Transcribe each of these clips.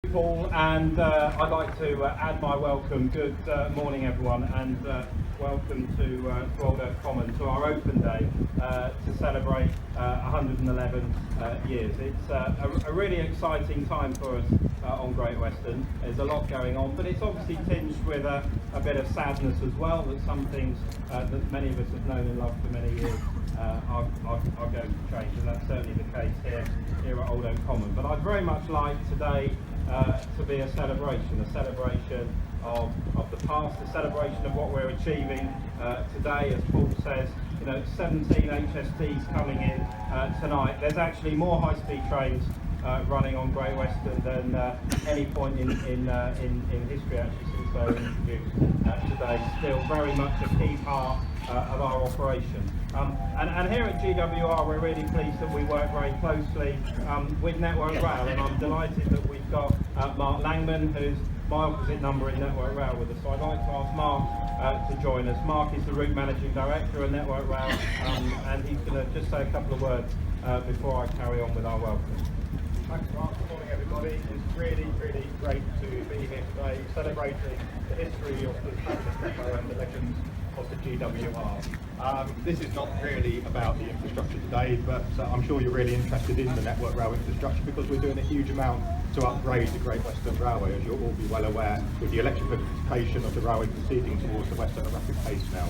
Paul, and I'd like to add my welcome. Good morning, everyone, and welcome to Old Oak Common, to our open day to celebrate 111 years. It's a really exciting time for us on Great Western. There's a lot going on, but it's obviously tinged with a bit of sadness as well, that some things that many of us have known and loved for many years are going to change, and that's certainly the case here at Old Oak Common. But I'd very much like today to be a celebration of the past, a celebration of what we're achieving today. As Paul says, 17 HSTs coming in tonight. There's actually more high-speed trains running on Great Western than any point in history, actually, since they were introduced. Today, still very much a key part of our operation. And here at GWR, we're really pleased that we work very closely with Network Rail, and I'm delighted that we've got Mark Langman, who's my opposite number in Network Rail, with us. So I'd like to ask Mark to join us. Mark is the Route Managing Director at Network Rail, and he's going to just say a couple of words before I carry on with our welcome. Thanks, Mark. Good morning, everybody. It's really, really great to be here today, celebrating the history of the fabulous depot and the legends of the GWR. This is not really about the infrastructure today, but I'm sure you're really interested in the Network Rail infrastructure, because we're doing a huge amount to upgrade the Great Western Railway, as you'll all be well aware, with the electrification of the railway proceeding towards the west at a rapid pace now.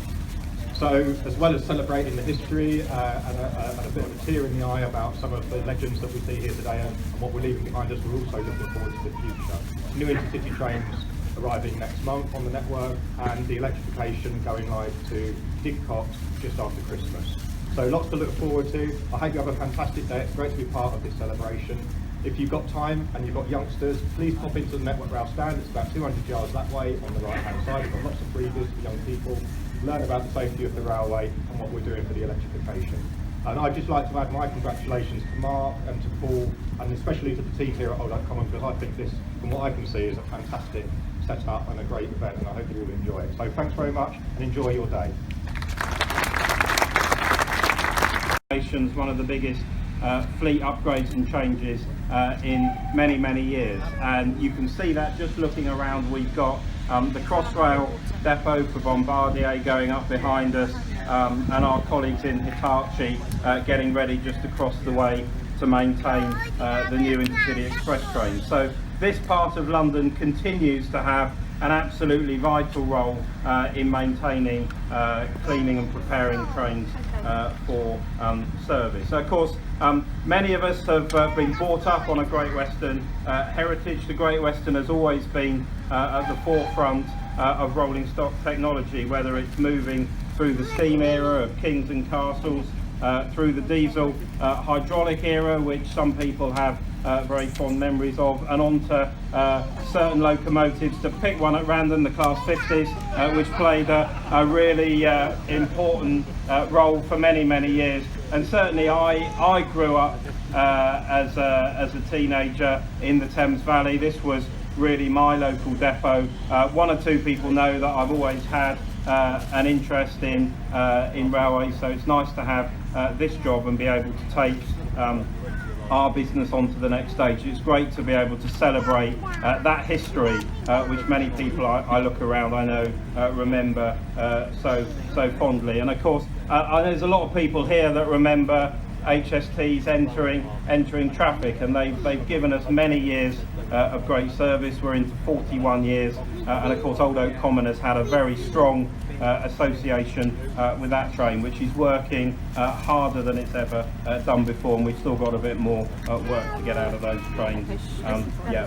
So, as well as celebrating the history and a bit of a tear in the eye about some of the legends that we see here today and what we're leaving behind us, we're also looking forward to the future. New intercity trains arriving next month on the network, and the electrification going live to Didcot just after Christmas. So lots to look forward to. I hope you have a fantastic day. It's great to be part of this celebration. If you've got time and you've got youngsters, please pop into the Network Rail stand. It's about 200 yards that way on the right hand side. We've got lots of freebies for young people. Learn about the safety of the railway and what we're doing for the electrification. And I'd just like to add my congratulations to Mark and to Paul, and especially to the team here at Old Oak Common, because I think this, from what I can see, is a fantastic setup and a great event, and I hope you all enjoy it. So thanks very much and enjoy your day. One of the biggest fleet upgrades and changes in many, many years, and you can see that just looking around. We've got the Crossrail depot for Bombardier going up behind us, and our colleagues in Hitachi getting ready just across the way to maintain the new Intercity Express train. So this part of London continues to have an absolutely vital role in maintaining, cleaning and preparing trains for service. So of course, many of us have been brought up on a Great Western heritage. The Great Western has always been at the forefront of rolling stock technology, whether it's moving through the steam era of kings and castles, through the diesel hydraulic era, which some people have very fond memories of, and onto certain locomotives, to pick one at random, the Class 50s, which played a really important role for many, many years. And certainly I grew up as a teenager in the Thames Valley. This was really my local depot. One or two people know that I've always had an interest in railways, so it's nice to have this job and be able to take our business onto the next stage. It's great to be able to celebrate that history, which many people I look around, I know, remember so fondly. And of course, there's a lot of people here that remember HSTs entering traffic, and they've given us many years of great service. We're into 41 years, and of course Old Oak Common has had a very strong association with that train, which is working harder than it's ever done before, and we've still got a bit more work to get out of those trains.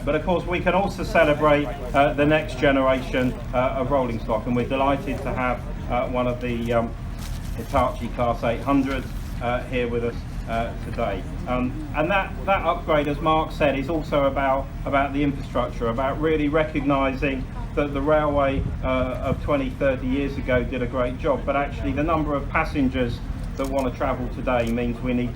But of course we can also celebrate the next generation of rolling stock, and we're delighted to have one of the Hitachi Class 800s here with us today. And that upgrade, as Mark said, is also about the infrastructure, about really recognising that the railway of 20, 30 years ago did a great job, but actually the number of passengers that want to travel today means we need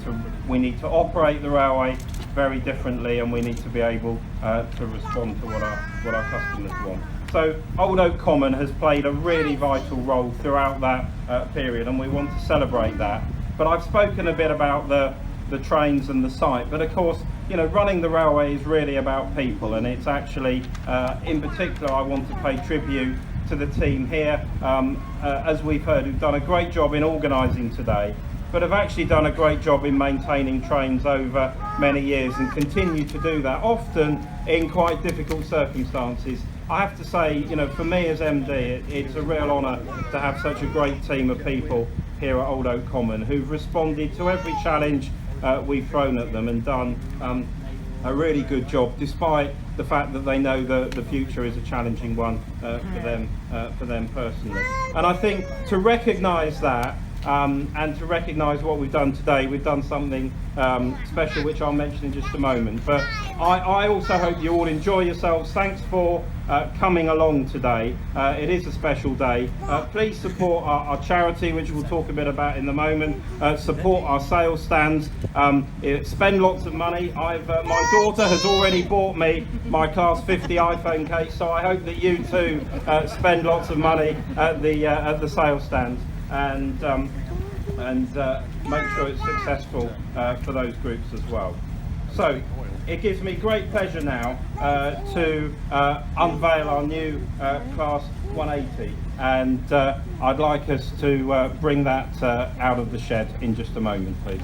to operate the railway very differently, and we need to be able to respond to what our customers want. So Old Oak Common has played a really vital role throughout that period, and we want to celebrate that. But I've spoken a bit about the the trains and the site. But of course, you know, running the railway is really about people, and it's actually, in particular, I want to pay tribute to the team here, as we've heard, who've done a great job in organising today, but have actually done a great job in maintaining trains over many years and continue to do that, often in quite difficult circumstances. I have to say, you know, for me as MD, it's a real honour to have such a great team of people here at Old Oak Common who've responded to every challenge we've thrown at them and done a really good job, despite the fact that they know the future is a challenging one for them personally. And I think to recognise that, and to recognise what we've done today, we've done something special, which I'll mention in just a moment. But I also hope you all enjoy yourselves. Thanks for coming along today. It is a special day. Please support our charity, which we'll talk a bit about in a moment. Support our sales stands. Spend lots of money. My daughter has already bought me my Class 50 iPhone case, so I hope that you too spend lots of money at the sales stands, and make sure it's successful for those groups as well. So it gives me great pleasure now to unveil our new Class 180, and I'd like us to bring that out of the shed in just a moment, please.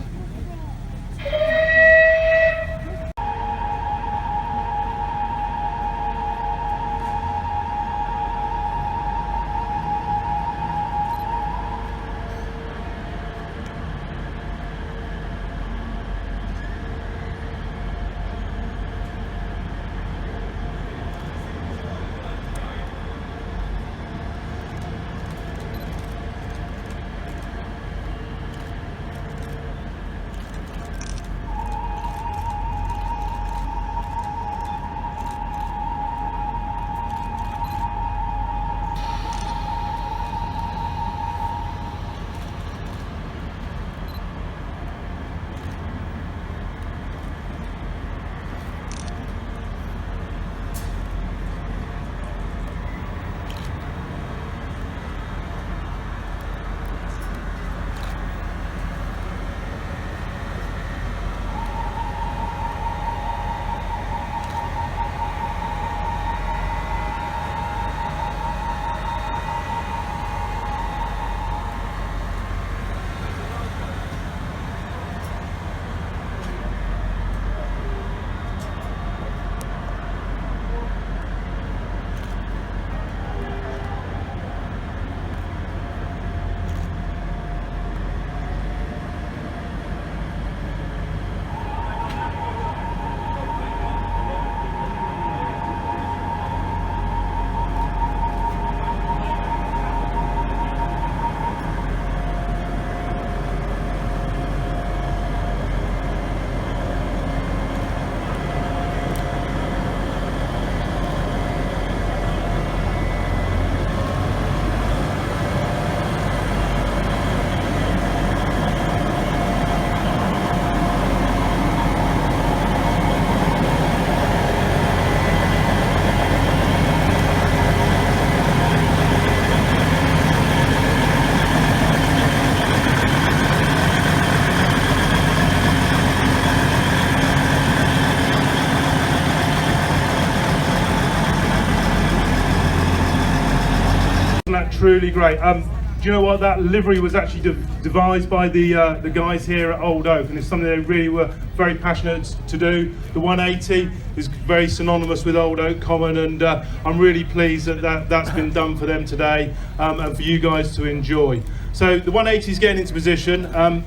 That truly great. Do you know what? That livery was actually devised by the guys here at Old Oak, and it's something they really were very passionate to do. The 180 is very synonymous with Old Oak Common, and I'm really pleased that that's been done for them today, and for you guys to enjoy. So the 180 is getting into position.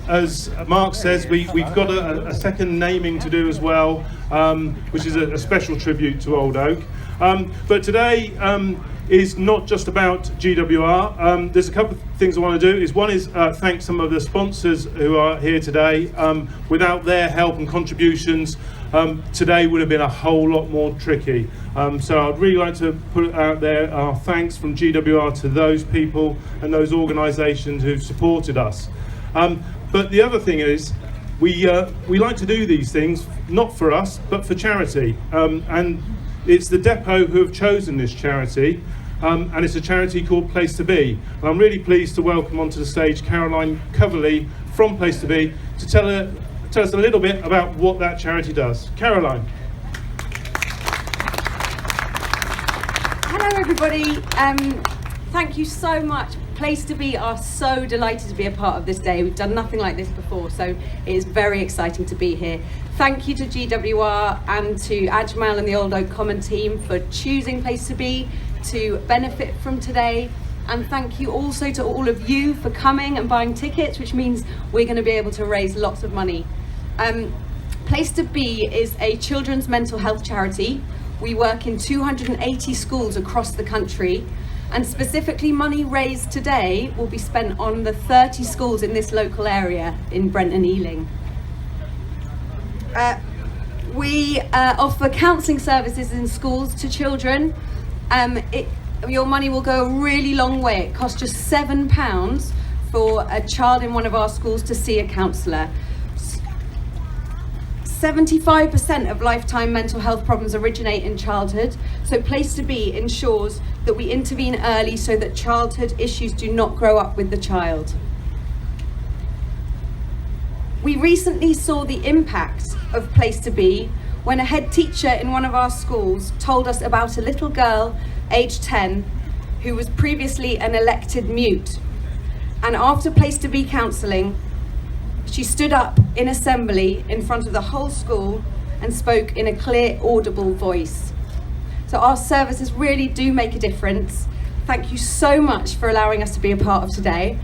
As Mark says, we've got a second naming to do as well, which is a special tribute to Old Oak. But today is not just about GWR. There's a couple of things I want to do. One is thank some of the sponsors who are here today. Without their help and contributions, today would have been a whole lot more tricky. So I'd really like to put out there our thanks from GWR to those people and those organisations who've supported us. But the other thing is, we like to do these things not for us but for charity, and it's the depot who have chosen this charity, and it's a charity called Place to Be. And I'm really pleased to welcome onto the stage Caroline Coverley from Place to Be to tell tell us a little bit about what that charity does. Caroline. Hello everybody, thank you so much. Place to Be are so delighted to be a part of this day. We've done nothing like this before, so it is very exciting to be here. Thank you to GWR and to Ajmal and the Old Oak Common team for choosing Place to Be to benefit from today. And thank you also to all of you for coming and buying tickets, which means we're going to be able to raise lots of money. Place to Be is a children's mental health charity. We work in 280 schools across the country, and specifically money raised today will be spent on the 30 schools in this local area in Brent and Ealing. We offer counselling services in schools to children. Your money will go a really long way. It costs just £7 for a child in one of our schools to see a counsellor. 75% of lifetime mental health problems originate in childhood, so Place to Be ensures that we intervene early so that childhood issues do not grow up with the child. We recently saw the impact of Place to Be when a head teacher in one of our schools told us about a little girl, aged 10, who was previously an elected mute. And after Place to Be counselling, she stood up in assembly in front of the whole school and spoke in a clear, audible voice. So our services really do make a difference. Thank you so much for allowing us to be a part of today.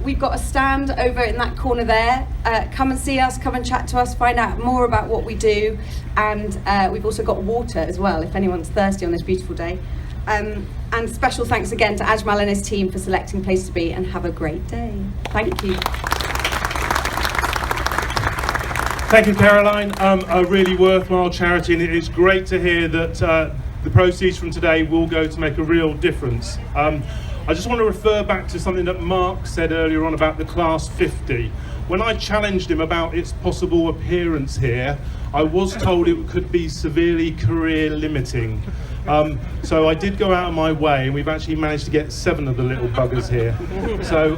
We've got a stand over in that corner there. Come and see us, come and chat to us, find out more about what we do. And we've also got water as well, if anyone's thirsty on this beautiful day. And special thanks again to Ajmal and his team for selecting Place to Be, and have a great day. Thank you. Thank you, Caroline. A really worthwhile charity, and it is great to hear that the proceeds from today will go to make a real difference. I just want to refer back to something that Mark said earlier on about the Class 50. When I challenged him about its possible appearance here, I was told it could be severely career limiting. So I did go out of my way, and we've actually managed to get 7 of the little buggers here. So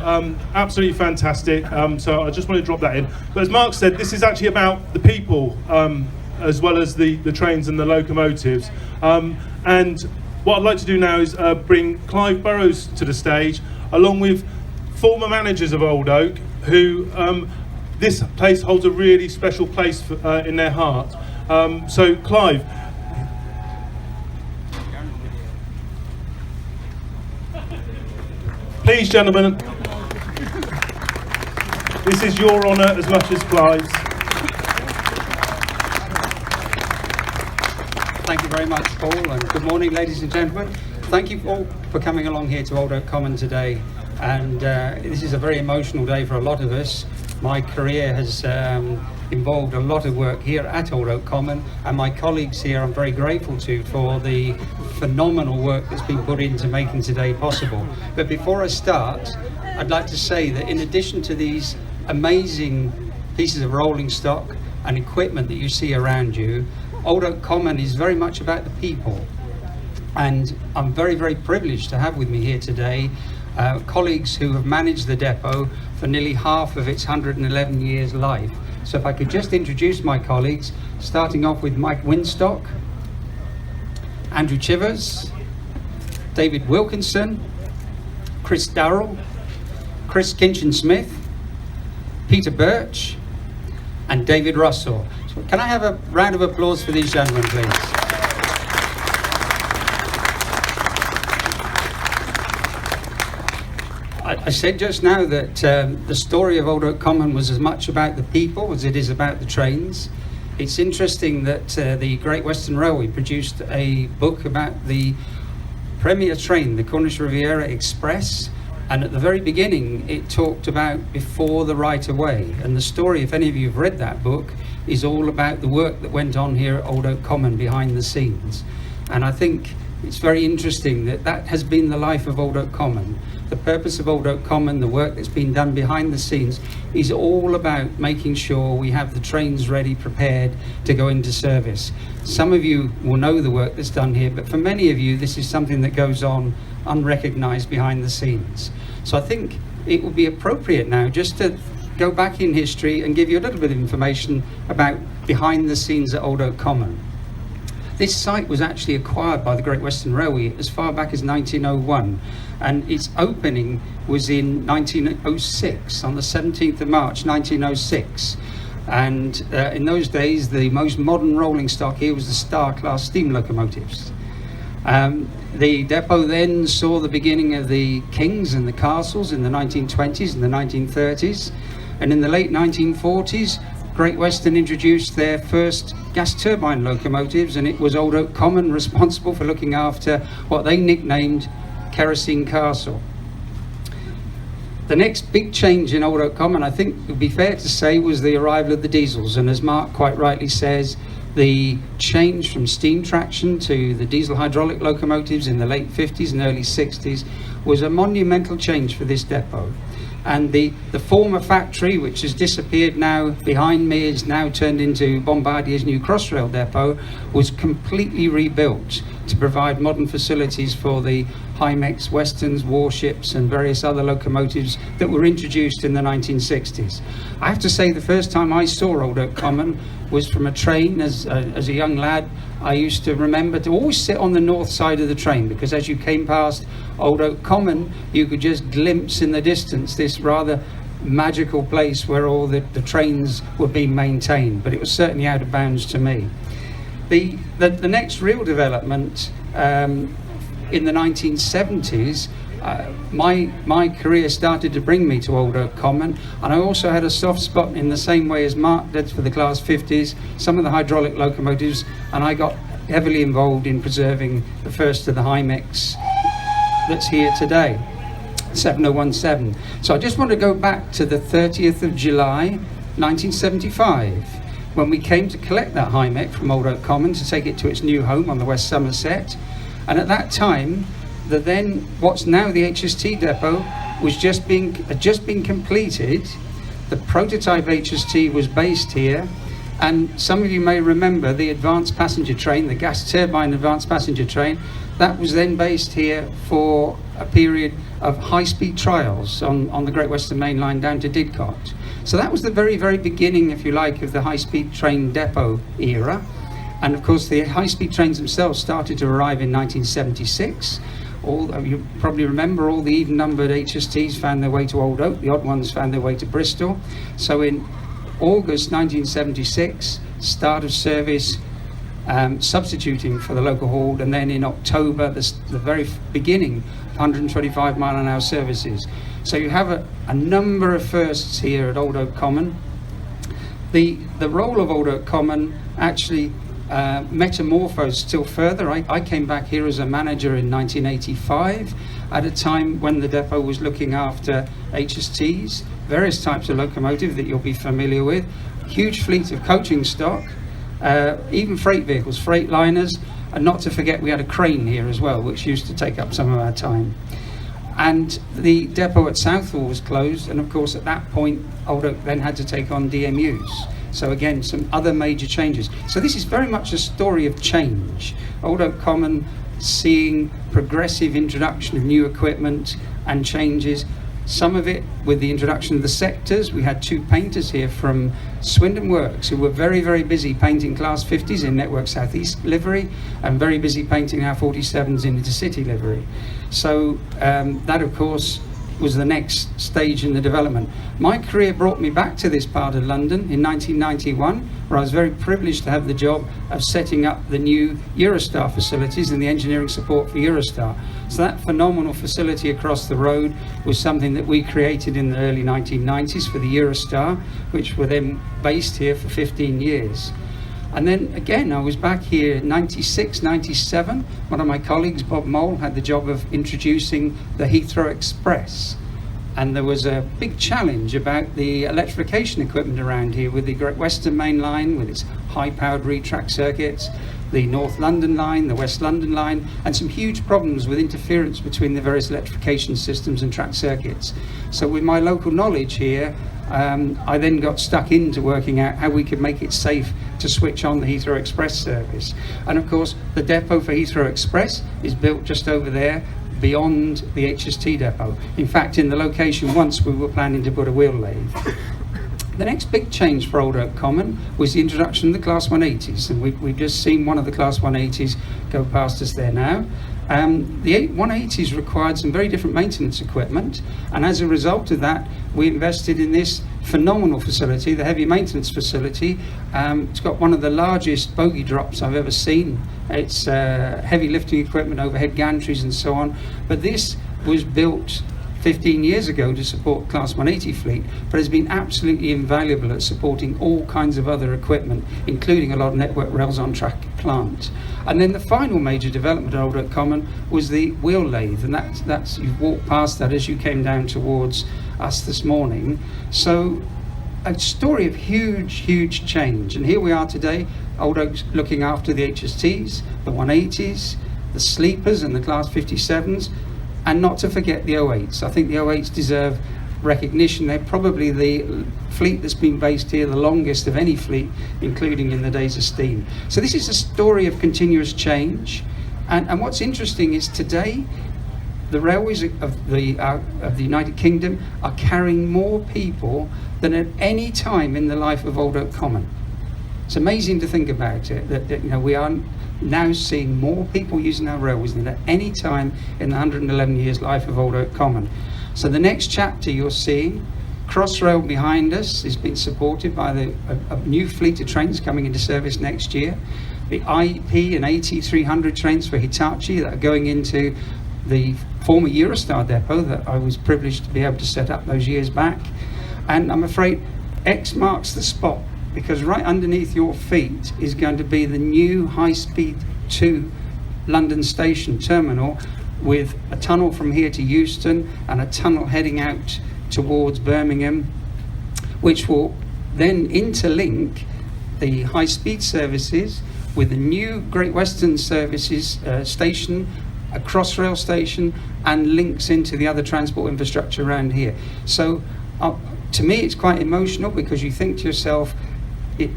absolutely fantastic. So I just want to drop that in. But as Mark said, this is actually about the people as well as the trains and the locomotives. And what I'd like to do now is bring Clive Burrows to the stage, along with former managers of Old Oak, who this place holds a really special place for, in their heart. So Clive. Please, gentlemen, this is your honour as much as Clive's. Thank you very much, Paul, and good morning, ladies and gentlemen. Thank you all for coming along here to Old Oak Common today. And this is a very emotional day for a lot of us. My career has involved a lot of work here at Old Oak Common, and my colleagues here I'm very grateful to for the phenomenal work that's been put into making today possible. But before I start, I'd like to say that in addition to these amazing pieces of rolling stock and equipment that you see around you, Old Oak Common is very much about the people. And I'm very, very privileged to have with me here today colleagues who have managed the depot for nearly half of its 111 years life. So if I could just introduce my colleagues, starting off with Mike Winstock, Andrew Chivers, David Wilkinson, Chris Darrell, Chris Kinchin-Smith, Peter Birch, and David Russell. So can I have a round of applause for these gentlemen, please? I said just now that the story of Old Oak Common was as much about the people as it is about the trains. It's interesting that the Great Western Railway produced a book about the premier train, the Cornish Riviera Express, and at the very beginning it talked about before the right of way. And the story, if any of you have read that book, is all about the work that went on here at Old Oak Common behind the scenes. And I think it's very interesting that that has been the life of Old Oak Common. The purpose of Old Oak Common, the work that's been done behind the scenes, is all about making sure we have the trains ready, prepared to go into service. Some of you will know the work that's done here, but for many of you, this is something that goes on unrecognised behind the scenes. So I think it would be appropriate now just to go back in history and give you a little bit of information about behind the scenes at Old Oak Common. This site was actually acquired by the Great Western Railway as far back as 1901, and its opening was in 1906, on the 17th of March 1906. And in those days, the most modern rolling stock here was the Star class steam locomotives. The depot then saw the beginning of the Kings and the Castles in the 1920s and the 1930s, and in the late 1940s Great Western introduced their first gas turbine locomotives, and it was Old Oak Common responsible for looking after what they nicknamed Kerosene Castle. The next big change in Old Oak Common, I think it would be fair to say, was the arrival of the diesels, and as Mark quite rightly says, the change from steam traction to the diesel hydraulic locomotives in the late 50s and early 60s was a monumental change for this depot. And the former factory, which has disappeared now behind me, is now turned into Bombardier's new Crossrail depot, was completely rebuilt to provide modern facilities for the Hymex, Westerns, warships and various other locomotives that were introduced in the 1960s. I have to say, the first time I saw Old Oak Common was from a train. As a young lad, I used to remember to always sit on the north side of the train, because as you came past Old Oak Common, you could just glimpse in the distance this rather magical place where all the trains were being maintained, but it was certainly out of bounds to me. The next real development in the 1970s, my career started to bring me to Old Oak Common, and I also had a soft spot in the same way as Mark did for the Class 50s, some of the hydraulic locomotives, and I got heavily involved in preserving the first of the Hymex that's here today, 7017. So I just want to go back to the 30th of July 1975, when we came to collect that Hymex from Old Oak Common to take it to its new home on the West Somerset. And at that time, what's now the HST depot was had just been completed. The prototype HST was based here, and some of you may remember the advanced passenger train, the gas turbine advanced passenger train, that was then based here for a period of high-speed trials on the Great Western Main Line down to Didcot. So that was the very, very beginning, if you like, of the high-speed train depot era. And of course, the high-speed trains themselves started to arrive in 1976. You probably remember all the even-numbered HSTs found their way to Old Oak, the odd ones found their way to Bristol. So in August 1976, start of service, substituting for the local hauled, and then in October, the very beginning of 125 mile an hour services. So you have a number of firsts here at Old Oak Common. The role of Old Oak Common actually metamorphosed still further. I came back here as a manager in 1985 at a time when the depot was looking after HSTs, various types of locomotive that you'll be familiar with, huge fleet of coaching stock, even freight vehicles, freight liners, and not to forget we had a crane here as well, which used to take up some of our time. And the depot at Southall was closed, and of course at that point Old Oak then had to take on DMUs. So again, some other major changes. So this is very much a story of change. Old Oak Common seeing progressive introduction of new equipment and changes. Some of it with the introduction of the sectors. We had two painters here from Swindon Works who were very, very busy painting Class 50s in Network South East livery, and very busy painting our 47s in Intercity livery. So that of course was the next stage in the development. My career brought me back to this part of London in 1991, where I was very privileged to have the job of setting up the new Eurostar facilities and the engineering support for Eurostar. So that phenomenal facility across the road was something that we created in the early 1990s for the Eurostar, which were then based here for 15 years. And then again, I was back here in 96, 97. One of my colleagues, Bob Mole, had the job of introducing the Heathrow Express. And there was a big challenge about the electrification equipment around here with the Great Western Main Line, with its high-powered retrack circuits, the North London line, the West London line, and some huge problems with interference between the various electrification systems and track circuits. So with my local knowledge here, I then got stuck into working out how we could make it safe to switch on the Heathrow Express service. And of course, the depot for Heathrow Express is built just over there, beyond the HST depot. In fact, in the location once we were planning to put a wheel lathe. The next big change for Old Oak Common was the introduction of the Class 180s, and we've just seen one of the Class 180s go past us there now. The 180s required some very different maintenance equipment, and as a result of that, we invested in this phenomenal facility, the heavy maintenance facility. It's got one of the largest bogey drops I've ever seen. It's heavy lifting equipment, overhead gantries and so on, but this was built 15 years ago to support Class 180 fleet, but has been absolutely invaluable at supporting all kinds of other equipment, including a lot of Network Rails on track plant. And then the final major development at Old Oak Common was the wheel lathe, and that's you've walked past that as you came down towards us this morning. So a story of huge change, and here we are today. Old Oak's looking after the HSTs, the 180s, the sleepers and the Class 57s, and not to forget the 08s. I think the 08s deserve recognition. They're probably the fleet that's been based here the longest of any fleet, including in the days of steam. So this is a story of continuous change, and what's interesting is today the railways of the United Kingdom are carrying more people than at any time in the life of Old Oak Common. It's amazing to think about it, that you know, we are now seeing more people using our railways than at any time in the 111 years life of Old Oak Common. So the next chapter you're seeing, Crossrail behind us, is being supported by a new fleet of trains coming into service next year. The IEP and AT300 trains for Hitachi that are going into the former Eurostar depot that I was privileged to be able to set up those years back. And I'm afraid X marks the spot, because right underneath your feet is going to be the new High Speed 2 London Station terminal, with a tunnel from here to Euston and a tunnel heading out towards Birmingham, which will then interlink the high speed services with the new Great Western Services station, a Crossrail station, and links into the other transport infrastructure around here. So to me it's quite emotional, because you think to yourself,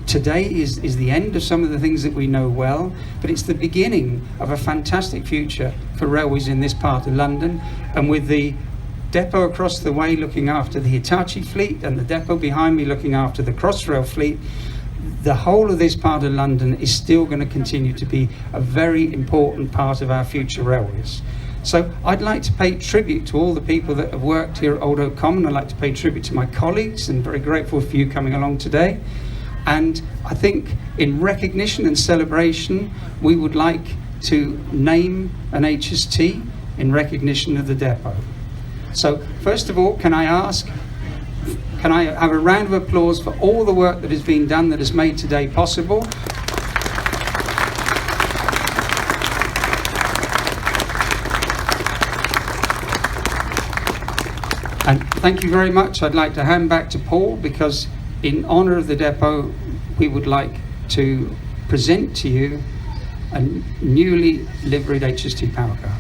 today is the end of some of the things that we know well, but it's the beginning of a fantastic future for railways in this part of London. And with the depot across the way looking after the Hitachi fleet, and the depot behind me looking after the Crossrail fleet, the whole of this part of London is still going to continue to be a very important part of our future railways. So I'd like to pay tribute to all the people that have worked here at Old Oak Common. I'd like to pay tribute to my colleagues, and very grateful for you coming along today. And I think in recognition and celebration, we would like to name an HST in recognition of the depot. So first of all, can I have a round of applause for all the work that has been done that has made today possible? And thank you very much. I'd like to hand back to Paul, because in honour of the depot, we would like to present to you a newly liveried HST power car.